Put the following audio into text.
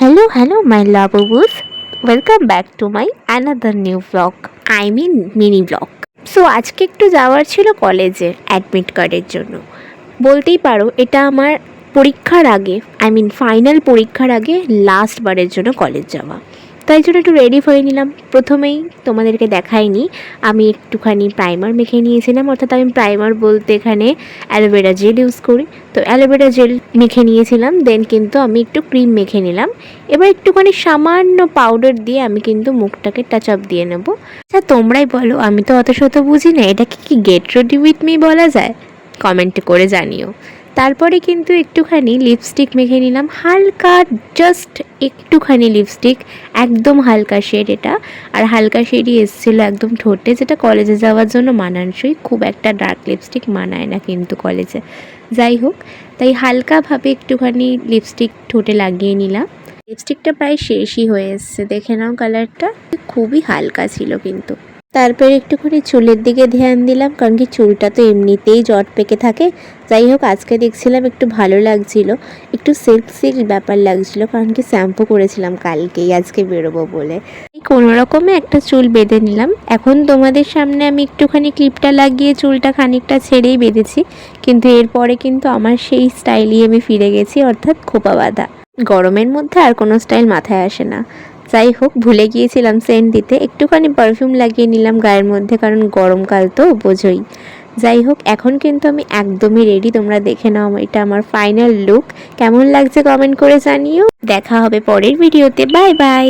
Hello, my lovers. Welcome back to my another new vlog. I mean mini vlog. So আজকে একটু যাওয়ার ছিল কলেজে অ্যাডমিট কার্ডের জন্য। বলতেই পারো এটা আমার পরীক্ষার আগে ফাইনাল পরীক্ষার আগে লাস্ট বারের জন্য কলেজ যাওয়া। তাই জন্য একটু রেডি হয়ে নিলাম। প্রথমেই তোমাদেরকে দেখাইনি, আমি একটুখানি প্রাইমার মেখে নিয়েছিলাম, অর্থাৎ আমি প্রাইমার বলতে এখানে অ্যালোভেরা জেল ইউজ করি। তো অ্যালোভেরা জেল মেখে নিয়েছিলাম, দেন কিন্তু আমি একটু ক্রিম মেখে নিলাম। এবার একটুখানি সামান্য পাউডার দিয়ে আমি কিন্তু মুখটাকে টাচ আপ দিয়ে নেব। আচ্ছা তোমরাই বলো, আমি তো অত শত বুঝি না, এটাকে কি গেট রেডি উইথ মি বলা যায়? কমেন্টে করে জানিও। তারপরে কিন্তু একটুখানি লিপস্টিক মেখে নিলাম, হালকা, জাস্ট একটুখানি লিপস্টিক, একদম হালকা শেড এটা। আর হালকা শেডই এসেছিলো একদম ঠোঁটে, যেটা কলেজে যাওয়ার জন্য মানানসই। খুব একটা ডার্ক লিপস্টিক মানায় না কিন্তু কলেজে। যাই হোক, তাই হালকাভাবে একটুখানি লিপস্টিক ঠোঁটে লাগিয়ে নিলাম। লিপস্টিকটা প্রায় শেষই হয়ে এসছে, দেখে নাও কালারটা খুবই হালকা ছিল কিন্তু। তারপরে একটুখানি চুলের দিকে ধ্যান দিলাম, কারণ কি চুলটা তো এমনিতেই জট পেকে থাকে। যাই হোক, আজকে দেখছিলাম একটু ভালো লাগছিল, একটু সিল্ক ব্যাপার লাগছিল, কারণ কি শ্যাম্পু করেছিলাম কালকেই, আজকে বেরোবো বলে। কোনো রকমে একটা চুল বেঁধে নিলাম। এখন তোমাদের সামনে আমি একটুখানি ক্লিপটা লাগিয়ে চুলটা খানিকটা ছেড়েই বেঁধেছি, কিন্তু এরপরে কিন্তু আমার সেই স্টাইলই আমি ফিরে গেছি, অর্থাৎ খোপা বাঁধা। গরমের মধ্যে আর কোনো স্টাইল মাথায় আসে না। যাই হোক, ভুলে গিয়েছিলাম সেন্ট দিতে, একটুখানি পারফিউম লাগিয়ে নিলাম গায়ের মধ্যে, কারণ গরমকাল তো বোঝোই। যাই হোক, এখন কিন্তু আমি একদমই রেডি, তোমরা দেখে নাও এটা আমার ফাইনাল লুক। কেমন লাগছে কমেন্ট করে জানিও। দেখা হবে পরের ভিডিওতে, বাই বাই।